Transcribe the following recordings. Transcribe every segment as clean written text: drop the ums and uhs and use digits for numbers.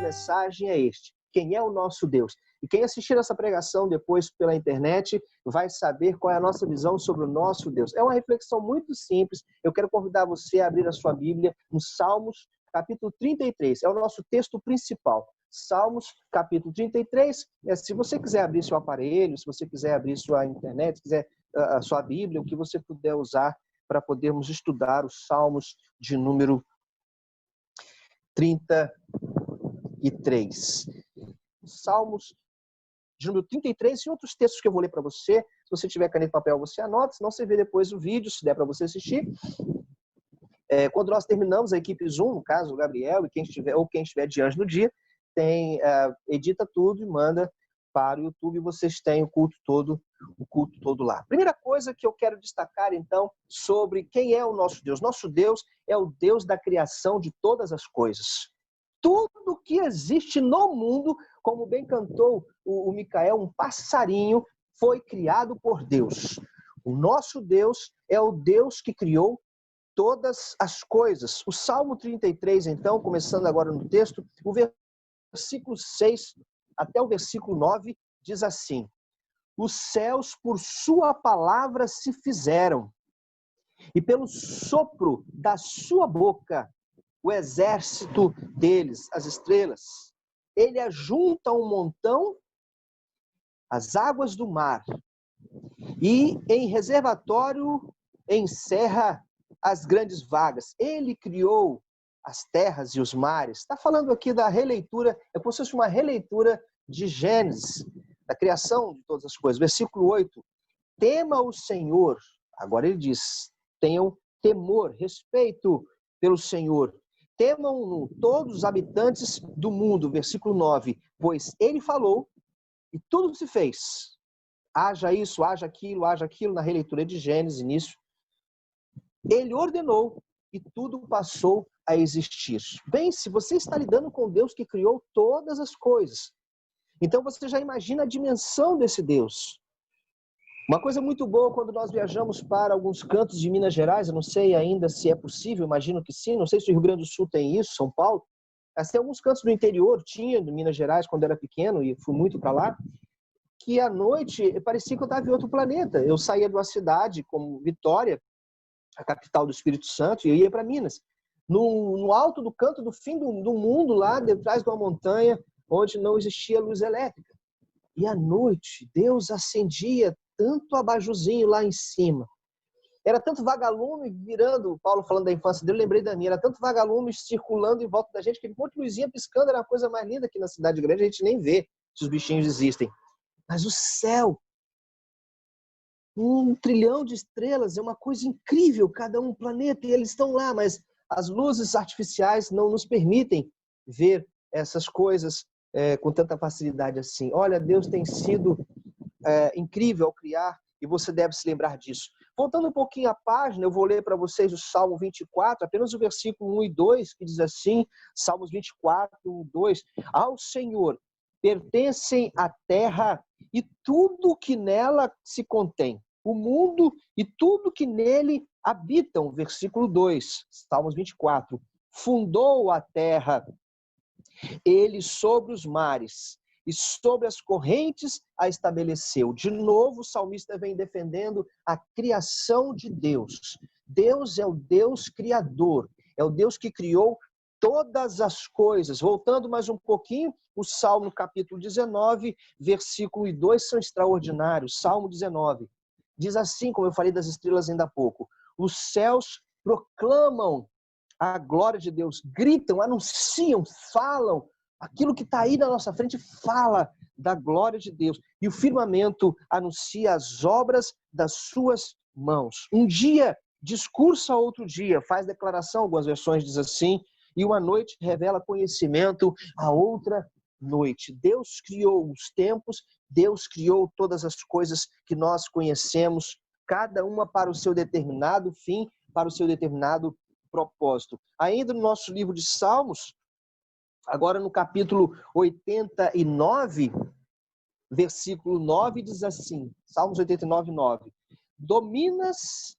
mensagem é este: quem é o nosso Deus? E quem assistir essa pregação depois pela internet vai saber qual é a nossa visão sobre o nosso Deus. É uma reflexão muito simples. Eu quero convidar você a abrir a sua Bíblia no Salmos, capítulo 33. É o nosso texto principal. Salmos, capítulo 33. Se você quiser abrir seu aparelho, se você quiser abrir sua internet, se quiser a sua Bíblia, o que você puder usar para podermos estudar os Salmos de número 33. Salmos de número 33 e outros textos que eu vou ler para você. Se você tiver caneta e papel, você anota, senão você vê depois o vídeo, se der para você assistir. Quando nós terminamos, a equipe Zoom, no caso, o Gabriel e quem estiver diante no dia, edita tudo e manda para o YouTube, e vocês têm o culto todo lá. Primeira coisa que eu quero destacar, então, sobre quem é o nosso Deus. Nosso Deus é o Deus da criação de todas as coisas. Tudo que existe no mundo, como bem cantou o Micael, um passarinho, foi criado por Deus. O nosso Deus é o Deus que criou todas as coisas. O Salmo 33, então, começando agora no texto, o versículo 6 até o versículo 9, diz assim: os céus por sua palavra se fizeram, e pelo sopro da sua boca o exército deles, as estrelas. Ele ajunta um montão, as águas do mar, e em reservatório encerra as grandes vagas. Ele criou as terras e os mares. Está falando aqui da releitura, é como se fosse uma releitura de Gênesis, da criação de todas as coisas. Versículo 8, tema o Senhor. Agora ele diz, tenham temor, respeito pelo Senhor. Temam-no todos os habitantes do mundo. Versículo 9, pois ele falou e tudo se fez. Haja isso, haja aquilo, na releitura de Gênesis, nisso. Ele ordenou e tudo passou a existir. Bem, se você está lidando com Deus que criou todas as coisas, então você já imagina a dimensão desse Deus. Uma coisa muito boa quando nós viajamos para alguns cantos de Minas Gerais, eu não sei ainda se é possível, imagino que sim, não sei se o Rio Grande do Sul tem isso, São Paulo, mas tem alguns cantos do interior, tinha de Minas Gerais quando era pequeno e fui muito para lá, que à noite parecia que eu estava em outro planeta. Eu saía de uma cidade como Vitória, a capital do Espírito Santo, e eu ia para Minas. No alto do canto do fim do mundo, lá detrás de uma montanha, onde não existia luz elétrica. E à noite, Deus acendia tanto abajuzinho lá em cima. Era tanto vagalume virando, Paulo falando da infância dele, eu lembrei da minha, era tanto vagalume circulando em volta da gente, que um monte de luzinha piscando, era a coisa mais linda aqui na cidade grande, a gente nem vê se os bichinhos existem. Mas o céu, 1 trilhão de estrelas, é uma coisa incrível, cada um planeta, e eles estão lá, mas as luzes artificiais não nos permitem ver essas coisas com tanta facilidade assim. Olha, Deus tem sido incrível ao criar, e você deve se lembrar disso. Voltando um pouquinho à página, eu vou ler para vocês o Salmo 24, apenas o versículo 1 e 2, que diz assim, Salmos 24, 1 e 2, ao Senhor pertencem a terra e tudo que nela se contém, o mundo e tudo que nele habitam. Versículo 2, Salmos 24. Fundou a terra, ele sobre os mares, e sobre as correntes a estabeleceu. De novo, o salmista vem defendendo a criação de Deus. Deus é o Deus criador, é o Deus que criou todas as coisas. Voltando mais um pouquinho, o Salmo capítulo 19, versículo 2 são extraordinários. Salmo 19 diz assim, como eu falei das estrelas ainda há pouco, os céus proclamam a glória de Deus, gritam, anunciam, falam, aquilo que está aí na nossa frente fala da glória de Deus. E o firmamento anuncia as obras das suas mãos. Um dia discursa outro dia, faz declaração, algumas versões diz assim, e uma noite revela conhecimento a outra noite. Deus criou os tempos, Deus criou todas as coisas que nós conhecemos, cada uma para o seu determinado fim, para o seu determinado propósito. Ainda no nosso livro de Salmos, agora no capítulo 89, versículo 9, diz assim, Salmos 89, 9. Dominas,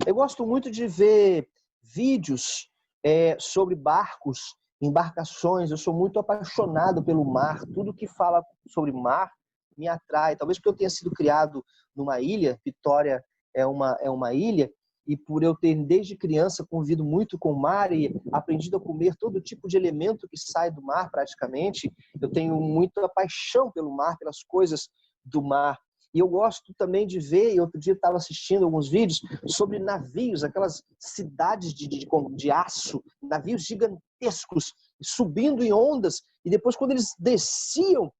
eu gosto muito de ver vídeos sobre barcos embarcações. Eu sou muito apaixonado pelo mar. Tudo que fala sobre mar me atrai. Talvez porque eu tenha sido criado numa ilha. Vitória é uma ilha. E por eu ter, desde criança, convivido muito com o mar e aprendido a comer todo tipo de elemento que sai do mar, praticamente, eu tenho muita paixão pelo mar, pelas coisas do mar. E eu gosto também de ver, e outro dia eu estava assistindo alguns vídeos sobre navios, aquelas cidades de aço, navios gigantescos, subindo em ondas, e depois quando eles desciam,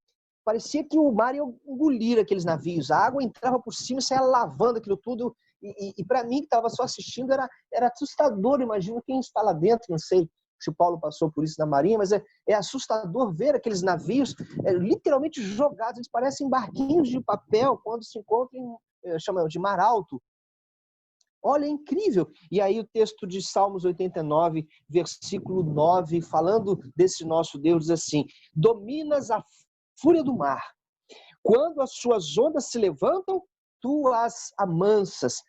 parecia que o mar ia engolir aqueles navios. A água entrava por cima e saía lavando aquilo tudo. E para mim, que estava só assistindo, era assustador. Imagina quem está lá dentro, não sei se o Paulo passou por isso na Marinha, mas é assustador ver aqueles navios literalmente jogados. Eles parecem barquinhos de papel quando se encontram, chamam de mar alto. Olha, é incrível. E aí o texto de Salmos 89, versículo 9, falando desse nosso Deus, diz assim: dominas a fúria do mar. Quando as suas ondas se levantam, tu as amansas,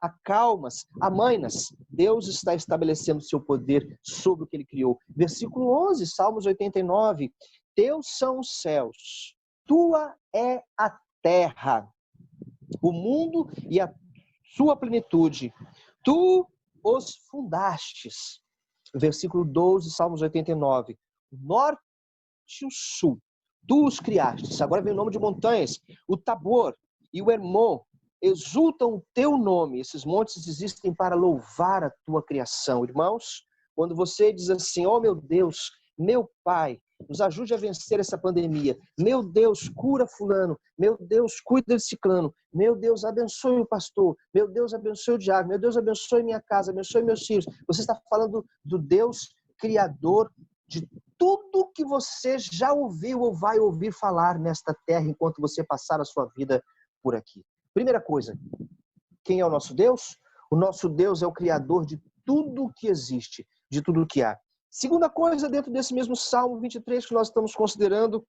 acalmas, amainas. Deus está estabelecendo seu poder sobre o que ele criou. Versículo 11, Salmos 89. Teus são os céus, tua é a terra, o mundo e a sua plenitude. Tu os fundastes. Versículo 12, Salmos 89. O norte e o sul, tu os criastes. Agora vem o nome de montanhas. O Tabor e o Hermon exultam o teu nome. Esses montes existem para louvar a tua criação. Irmãos, quando você diz assim: oh meu Deus, meu Pai, nos ajude a vencer essa pandemia. Meu Deus, cura fulano. Meu Deus, cuida de ciclano. Meu Deus, abençoe o pastor. Meu Deus, abençoe o diácono. Meu Deus, abençoe minha casa. Abençoe meus filhos. Você está falando do Deus criador de tudo que você já ouviu ou vai ouvir falar nesta terra enquanto você passar a sua vida por aqui. Primeira coisa, quem é o nosso Deus? O nosso Deus é o criador de tudo que existe, de tudo que há. Segunda coisa, dentro desse mesmo Salmo 23 que nós estamos considerando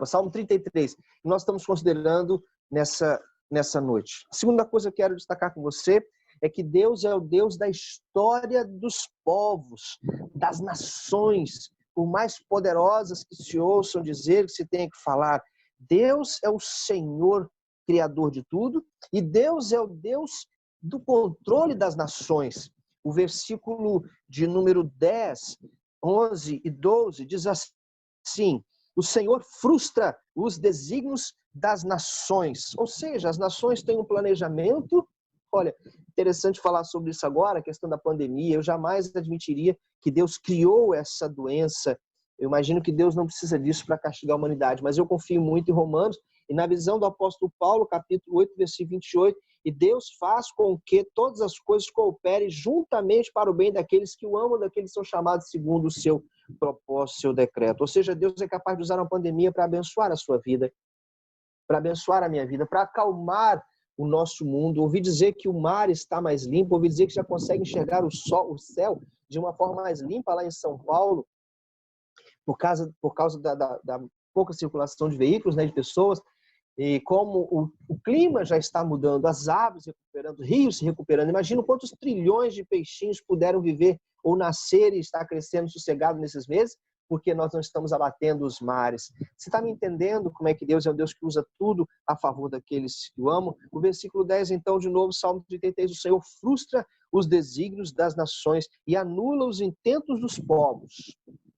Salmo 33, que nós estamos considerando nessa noite. A segunda coisa que eu quero destacar com você é que Deus é o Deus da história dos povos, das nações, por mais poderosas que se ouçam dizer, que se tenha que falar. Deus é o Senhor criador de tudo e Deus é o Deus do controle das nações. O versículo de número 10, 11 e 12 diz assim: o Senhor frustra os desígnios das nações. Ou seja, as nações têm um planejamento. Olha, interessante falar sobre isso agora, a questão da pandemia. Eu jamais admitiria que Deus criou essa doença. Eu imagino que Deus não precisa disso para castigar a humanidade, mas eu confio muito em Romanos e na visão do apóstolo Paulo, capítulo 8, versículo 28, e Deus faz com que todas as coisas cooperem juntamente para o bem daqueles que o amam, daqueles que são chamados segundo o seu propósito, seu decreto. Ou seja, Deus é capaz de usar uma pandemia para abençoar a sua vida, para abençoar a minha vida, para acalmar o nosso mundo. Ouvi dizer que o mar está mais limpo, ouvi dizer que já consegue enxergar o céu de uma forma mais limpa lá em São Paulo, por causa da pouca circulação de veículos, né, de pessoas, e como o clima já está mudando, as aves recuperando, rios se recuperando. Imagina quantos trilhões de peixinhos puderam viver ou nascer e estar crescendo sossegado nesses meses, porque nós não estamos abatendo os mares. Você está me entendendo como é que Deus é um Deus que usa tudo a favor daqueles que o amam? O versículo 10, então, de novo, Salmo 33, o Senhor frustra os desígnios das nações e anula os intentos dos povos.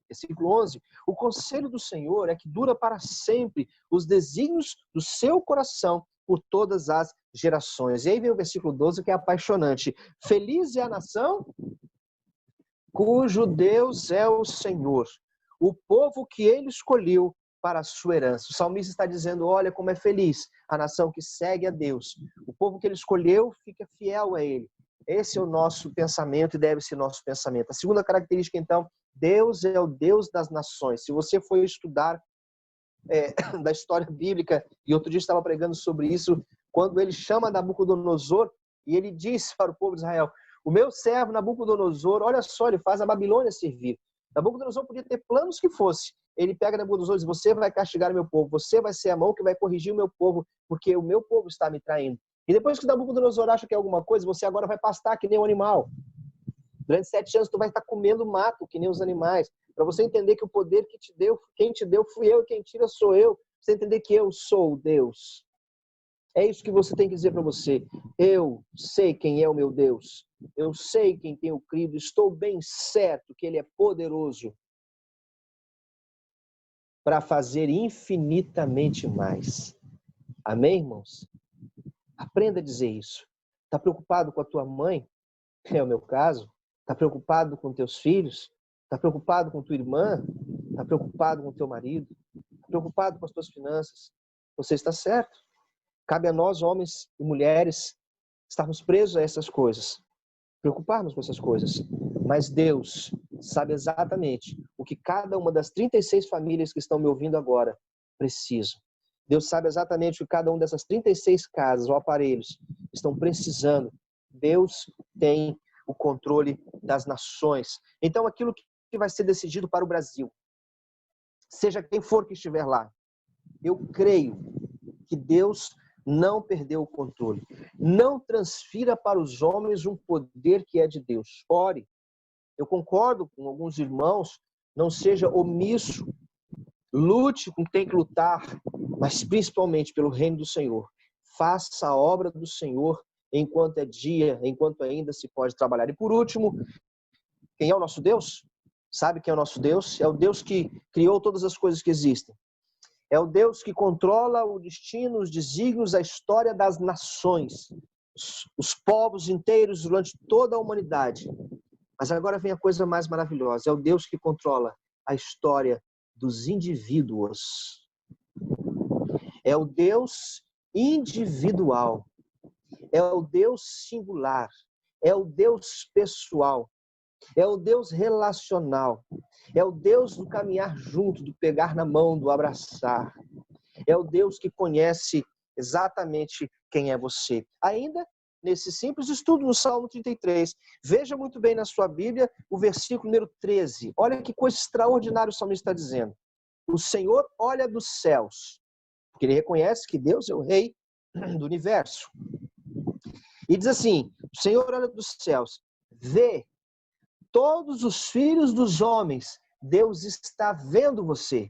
Versículo 11, o conselho do Senhor é que dura para sempre os desígnios do seu coração por todas as gerações. E aí vem o versículo 12, que é apaixonante. Feliz é a nação cujo Deus é o Senhor, o povo que ele escolheu para a sua herança. O salmista está dizendo, olha como é feliz a nação que segue a Deus. O povo que ele escolheu fica fiel a ele. Esse é o nosso pensamento e deve ser nosso pensamento. A segunda característica, então, Deus é o Deus das nações. Se você for estudar da história bíblica, e outro dia estava pregando sobre isso, quando ele chama Nabucodonosor e ele diz para o povo de Israel, o meu servo Nabucodonosor, olha só, ele faz a Babilônia servir. Nabucodonosor podia ter planos que fosse. Ele pega Nabucodonosor e diz, você vai castigar o meu povo, você vai ser a mão que vai corrigir o meu povo, porque o meu povo está me traindo. E depois que Nabucodonosor acha que é alguma coisa, você agora vai pastar que nem um animal. Durante 7 anos tu vai estar comendo mato, que nem os animais. Para você entender que o poder que te deu, quem te deu fui eu, e quem tira sou eu. Você entender que eu sou Deus. É isso que você tem que dizer para você. Eu sei quem é o meu Deus. Eu sei quem tenho crido. Estou bem certo que Ele é poderoso para fazer infinitamente mais. Amém, irmãos? Aprenda a dizer isso. Está preocupado com a tua mãe? É o meu caso. Está preocupado com teus filhos? Está preocupado com tua irmã? Está preocupado com teu marido? Está preocupado com as tuas finanças? Você está certo. Cabe a nós, homens e mulheres, estarmos presos a essas coisas. Preocuparmos com essas coisas. Mas Deus sabe exatamente o que cada uma das 36 famílias que estão me ouvindo agora precisam. Deus sabe exatamente o que cada uma dessas 36 casas ou aparelhos estão precisando. Deus tem o controle das nações. Então, aquilo que vai ser decidido para o Brasil, seja quem for que estiver lá, eu creio que Deus não perdeu o controle. Não transfira para os homens um poder que é de Deus. Ore. Eu concordo com alguns irmãos, não seja omisso. Lute com quem tem que lutar, mas principalmente pelo reino do Senhor. Faça a obra do Senhor enquanto é dia, enquanto ainda se pode trabalhar. E por último, quem é o nosso Deus? Sabe quem é o nosso Deus? É o Deus que criou todas as coisas que existem. É o Deus que controla o destino, os desígnios, a história das nações, os povos inteiros durante toda a humanidade. Mas agora vem a coisa mais maravilhosa. É o Deus que controla a história dos indivíduos. É o Deus individual. É o Deus singular. É o Deus pessoal. É o Deus relacional. É o Deus do caminhar junto, do pegar na mão, do abraçar. É o Deus que conhece exatamente quem é você. Ainda nesse simples estudo no Salmo 33, veja muito bem na sua Bíblia o versículo número 13. Olha que coisa extraordinária o salmista está dizendo. O Senhor olha dos céus, porque ele reconhece que Deus é o rei do universo. E diz assim, o Senhor olha dos céus, vê todos os filhos dos homens, Deus está vendo você.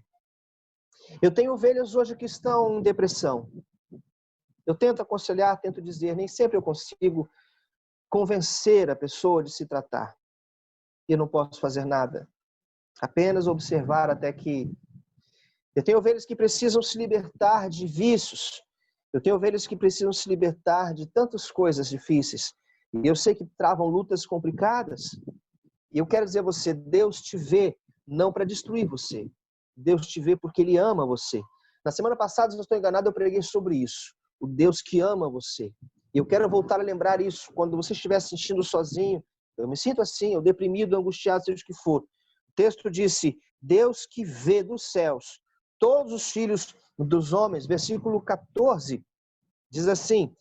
Eu tenho ovelhas hoje que estão em depressão. Eu tento aconselhar, tento dizer, nem sempre eu consigo convencer a pessoa de se tratar. E eu não posso fazer nada. Apenas observar até que... Eu tenho ovelhas que precisam se libertar de vícios. Eu tenho ovelhas que precisam se libertar de tantas coisas difíceis. E eu sei que travam lutas complicadas. E eu quero dizer a você, Deus te vê não para destruir você. Deus te vê porque Ele ama você. Na semana passada, se eu estou enganado, eu preguei sobre isso. O Deus que ama você. E eu quero voltar a lembrar isso. Quando você estiver se sentindo sozinho, eu me sinto assim, eu deprimido, angustiado, seja o que for. O texto disse, Deus que vê dos céus todos os filhos dos homens. Versículo 14 diz assim,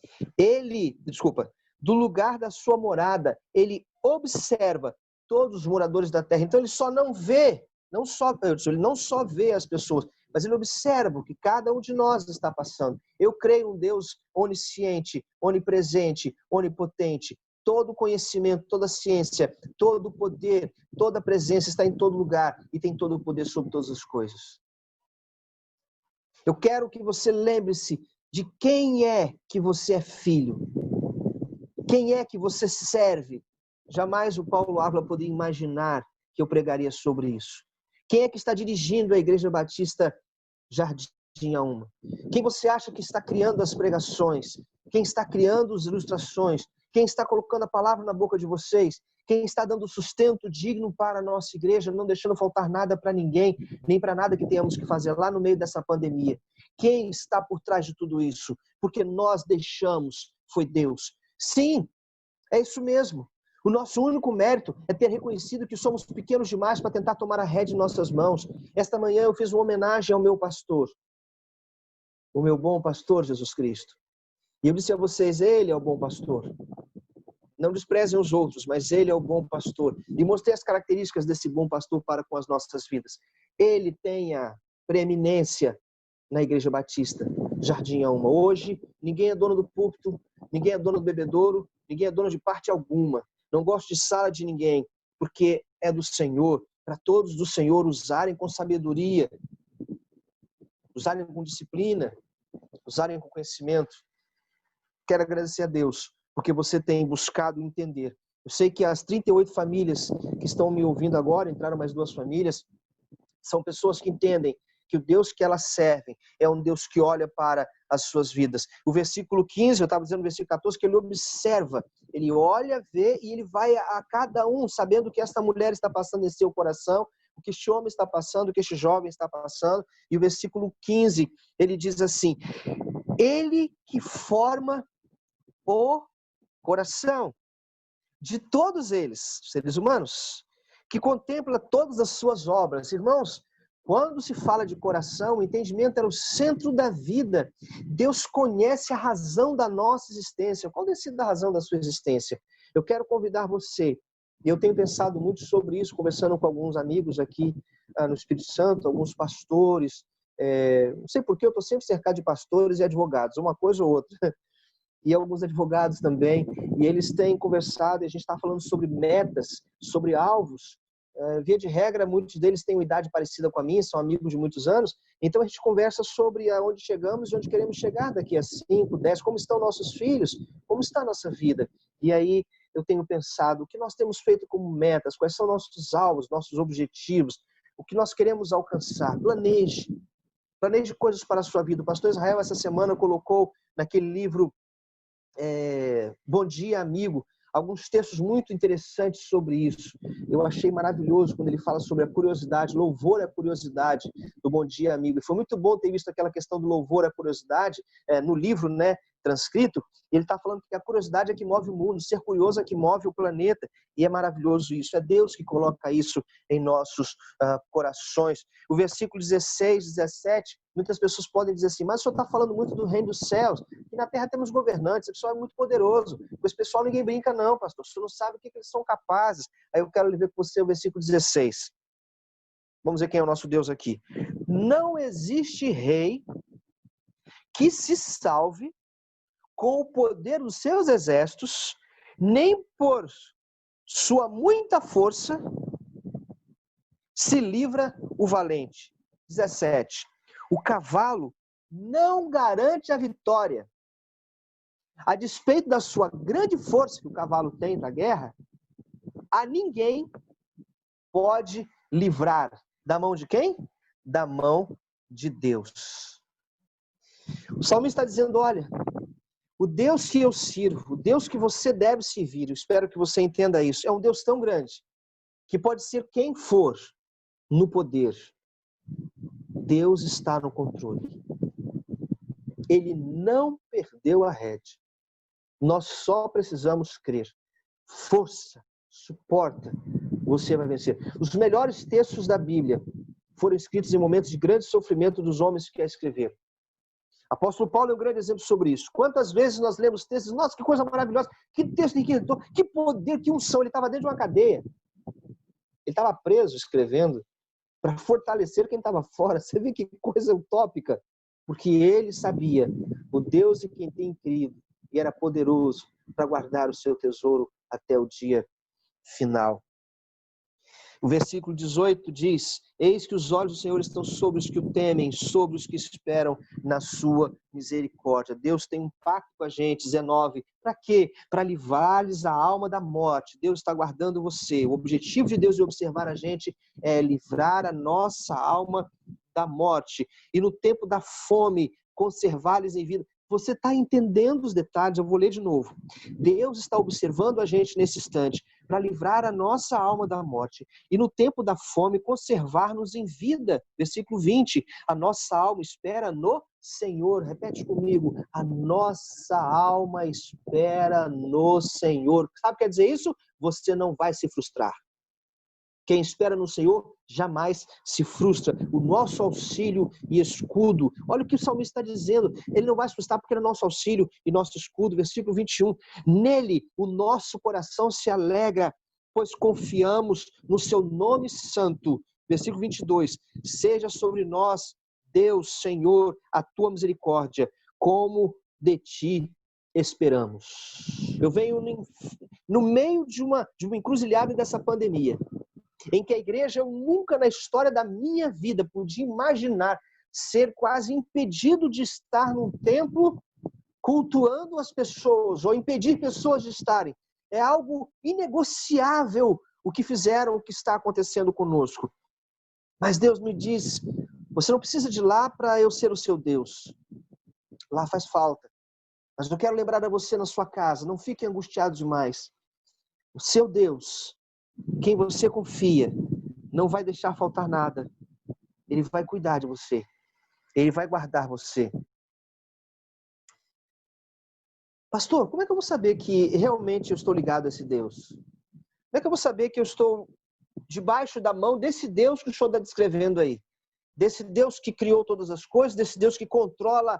do lugar da sua morada, Ele observa todos os moradores da terra. Então ele só não vê, ele não só vê as pessoas, mas ele observa o que cada um de nós está passando. Eu creio em um Deus onisciente, onipresente, onipotente. Todo conhecimento, toda ciência, todo poder, toda presença está em todo lugar e tem todo o poder sobre todas as coisas. Eu quero que você lembre-se de quem é que você é filho. Quem é que você serve. Jamais o Paulo Ávila poderia imaginar que eu pregaria sobre isso. Quem é que está dirigindo a Igreja Batista Jardim A1? Quem você acha que está criando as pregações? Quem está criando as ilustrações? Quem está colocando a palavra na boca de vocês? Quem está dando sustento digno para a nossa igreja, não deixando faltar nada para ninguém, nem para nada que tenhamos que fazer lá no meio dessa pandemia? Quem está por trás de tudo isso? Porque nós deixamos, foi Deus. Sim, é isso mesmo. O nosso único mérito é ter reconhecido que somos pequenos demais para tentar tomar a rédea em nossas mãos. Esta manhã eu fiz uma homenagem ao meu pastor, o meu bom pastor Jesus Cristo. E eu disse a vocês, Ele é o bom pastor. Não desprezem os outros, mas Ele é o bom pastor. E mostrei as características desse bom pastor para com as nossas vidas. Ele tem a preeminência na Igreja Batista Jardim A1. Hoje, ninguém é dono do púlpito, ninguém é dono do bebedouro, ninguém é dono de parte alguma. não gosto de sala de ninguém, porque é do Senhor, para todos do Senhor usarem com sabedoria, usarem com disciplina, usarem com conhecimento. Quero agradecer a Deus, porque você tem buscado entender. Eu sei que as 38 famílias que estão me ouvindo agora, entraram mais 2 famílias, são pessoas que entendem que o Deus que elas servem é um Deus que olha para as suas vidas. O versículo 15, eu estava dizendo no versículo 14, que ele observa, ele olha, vê e ele vai a cada um, sabendo o que esta mulher está passando em seu coração, o que este homem está passando, o que este jovem está passando. E o versículo 15, ele diz assim: ele que forma o coração de todos eles, seres humanos, que contempla todas as suas obras. Irmãos, quando se fala de coração, o entendimento era o centro da vida. Deus conhece a razão da nossa existência. Qual tem sido a razão da sua existência? Eu quero convidar você, e eu tenho pensado muito sobre isso, conversando com alguns amigos aqui no Espírito Santo, alguns pastores, não sei por que eu estou sempre cercado de pastores e advogados, uma coisa ou outra, e alguns advogados também, e eles têm conversado, e a gente está falando sobre metas, sobre alvos. Via de regra, muitos deles têm uma idade parecida com a minha, são amigos de muitos anos, então a gente conversa sobre aonde chegamos e onde queremos chegar daqui a 5, 10, como estão nossos filhos, como está a nossa vida. E aí eu tenho pensado, o que nós temos feito como metas, quais são nossos alvos, nossos objetivos, o que nós queremos alcançar. Planeje coisas para a sua vida. O pastor Israel essa semana colocou naquele livro Bom Dia, Amigo, alguns textos muito interessantes sobre isso. Eu achei maravilhoso quando ele fala sobre a curiosidade, louvor à curiosidade do Bom Dia, Amigo. E foi muito bom ter visto aquela questão do louvor à curiosidade no livro, né, transcrito. Ele está falando que a curiosidade é que move o mundo, ser curioso é que move o planeta. E é maravilhoso isso. É Deus que coloca isso em nossos corações. O versículo 16, 17, muitas pessoas podem dizer assim, mas o senhor está falando muito do reino dos céus, e na terra temos governantes, esse pessoal é muito poderoso. Com esse pessoal ninguém brinca não, pastor. O senhor não sabe o que eles são capazes. Aí eu quero ler com você o versículo 16. Vamos ver quem é o nosso Deus aqui. Não existe rei que se salve com o poder dos seus exércitos, nem por sua muita força se livra o valente. 17. O cavalo não garante a vitória. A despeito da sua grande força que o cavalo tem na guerra, a ninguém pode livrar. Da mão de quem? Da mão de Deus. O salmista está dizendo, olha, o Deus que eu sirvo, o Deus que você deve servir, eu espero que você entenda isso, é um Deus tão grande, que pode ser quem for no poder. Deus está no controle. Ele não perdeu a rédea. Nós só precisamos crer. Força, suporta, você vai vencer. Os melhores textos da Bíblia foram escritos em momentos de grande sofrimento dos homens que a escreveram. Apóstolo Paulo é um grande exemplo sobre isso. Quantas vezes nós lemos textos, nossa, que coisa maravilhosa, que texto enriquecedor, que poder, que unção. Ele estava dentro de uma cadeia. Ele estava preso escrevendo para fortalecer quem estava fora. Você vê que coisa utópica. Porque ele sabia o Deus em quem tem crido e era poderoso para guardar o seu tesouro até o dia final. O versículo 18 diz, eis que os olhos do Senhor estão sobre os que o temem, sobre os que esperam na sua misericórdia. Deus tem um pacto com a gente. 19, para quê? Para livrar-lhes a alma da morte. Deus está guardando você. O objetivo de Deus de observar a gente é livrar a nossa alma da morte. E no tempo da fome, conservar-lhes em vida. Você está entendendo os detalhes? Eu vou ler de novo. Deus está observando a gente nesse instante para livrar a nossa alma da morte. E no tempo da fome, conservar-nos em vida. Versículo 20. A nossa alma espera no Senhor. Repete comigo. A nossa alma espera no Senhor. Sabe o que quer dizer isso? Você não vai se frustrar. Quem espera no Senhor jamais se frustra. O nosso auxílio e escudo. Olha o que o salmista está dizendo. Ele não vai se frustrar porque ele é nosso auxílio e nosso escudo. Versículo 21. Nele o nosso coração se alegra, pois confiamos no seu nome santo. Versículo 22. Seja sobre nós, Deus, Senhor, a tua misericórdia, como de ti esperamos. Eu venho no meio de uma encruzilhada dessa pandemia, em que a igreja, eu nunca na história da minha vida podia imaginar ser quase impedido de estar num templo cultuando as pessoas, ou impedir pessoas de estarem. É algo inegociável o que fizeram, o que está acontecendo conosco. Mas Deus me diz, você não precisa de lá para eu ser o seu Deus. Lá faz falta. Mas eu quero lembrar a você na sua casa, não fique angustiado demais. O seu Deus, quem você confia, não vai deixar faltar nada. Ele vai cuidar de você. Ele vai guardar você. Pastor, como é que eu vou saber que realmente eu estou ligado a esse Deus? Como é que eu vou saber que eu estou debaixo da mão desse Deus que o senhor está descrevendo aí? Desse Deus que criou todas as coisas, desse Deus que controla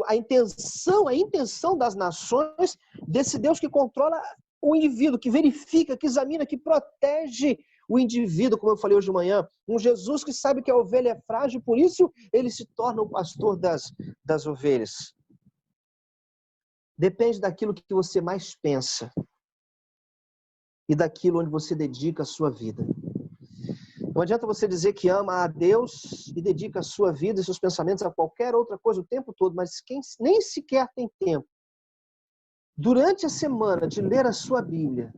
a intenção das nações, desse Deus que controla o indivíduo, que verifica, que examina, que protege o indivíduo, como eu falei hoje de manhã. Um Jesus que sabe que a ovelha é frágil, por isso ele se torna o pastor das ovelhas. Depende daquilo que você mais pensa e daquilo onde você dedica a sua vida. Não adianta você dizer que ama a Deus e dedica a sua vida e seus pensamentos a qualquer outra coisa o tempo todo, mas quem nem sequer tem tempo, durante a semana, de ler a sua Bíblia,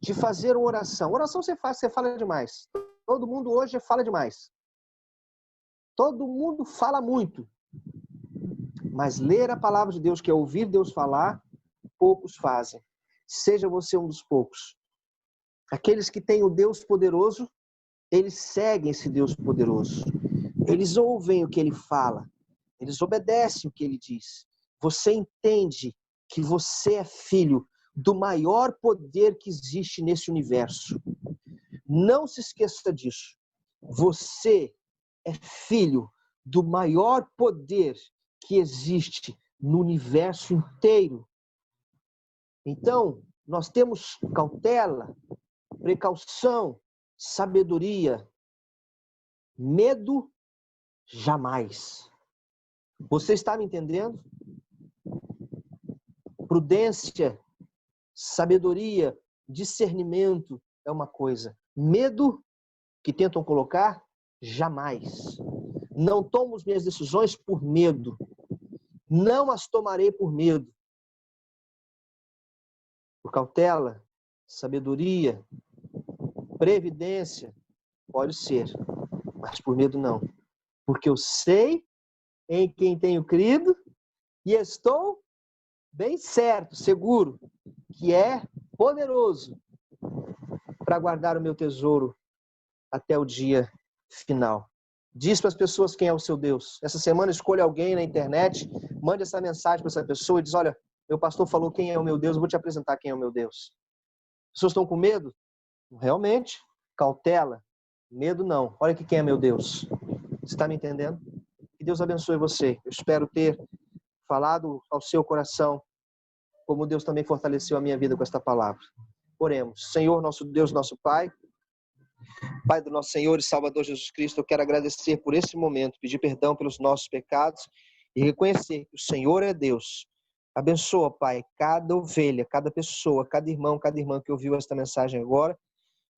de fazer uma oração. Oração você faz, você fala demais. Todo mundo hoje fala demais. Todo mundo fala muito. Mas ler a palavra de Deus, que é ouvir Deus falar, poucos fazem. Seja você um dos poucos. Aqueles que têm o Deus poderoso, eles seguem esse Deus poderoso. Eles ouvem o que ele fala. Eles obedecem o que ele diz. Você entende que você é filho do maior poder que existe nesse universo. Não se esqueça disso. Você é filho do maior poder que existe no universo inteiro. Então, nós temos cautela, precaução, sabedoria. Medo, jamais. Você está me entendendo? Prudência, sabedoria, discernimento é uma coisa. Medo, que tentam colocar, jamais. Não tomo as minhas decisões por medo. Não as tomarei por medo. Por cautela, sabedoria, previdência, pode ser. Mas por medo não. Porque eu sei em quem tenho crido e estou bem certo, seguro, que é poderoso para guardar o meu tesouro até o dia final. Diz para as pessoas quem é o seu Deus. Essa semana escolha alguém na internet, mande essa mensagem para essa pessoa e diz, olha, meu pastor falou quem é o meu Deus, eu vou te apresentar quem é o meu Deus. As pessoas estão com medo? Realmente, cautela, medo não. Olha aqui quem é meu Deus. Você está me entendendo? Que Deus abençoe você. Eu espero ter falado ao seu coração como Deus também fortaleceu a minha vida com esta palavra. Oremos. Senhor, nosso Deus, nosso Pai, Pai do nosso Senhor e Salvador Jesus Cristo, eu quero agradecer por esse momento, pedir perdão pelos nossos pecados e reconhecer que o Senhor é Deus. Abençoa, Pai, cada ovelha, cada pessoa, cada irmão, cada irmã que ouviu esta mensagem agora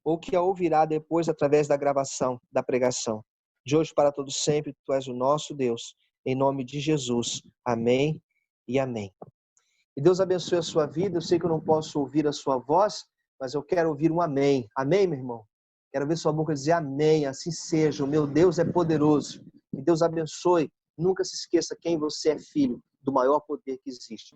ou que a ouvirá depois através da gravação, da pregação. De hoje para todo sempre, Tu és o nosso Deus. Em nome de Jesus. Amém e amém. E Deus abençoe a sua vida. Eu sei que eu não posso ouvir a sua voz, mas eu quero ouvir um amém. Amém, meu irmão? Quero ver sua boca dizer amém, assim seja. O meu Deus é poderoso. Que Deus abençoe. Nunca se esqueça quem você é, filho do maior poder que existe.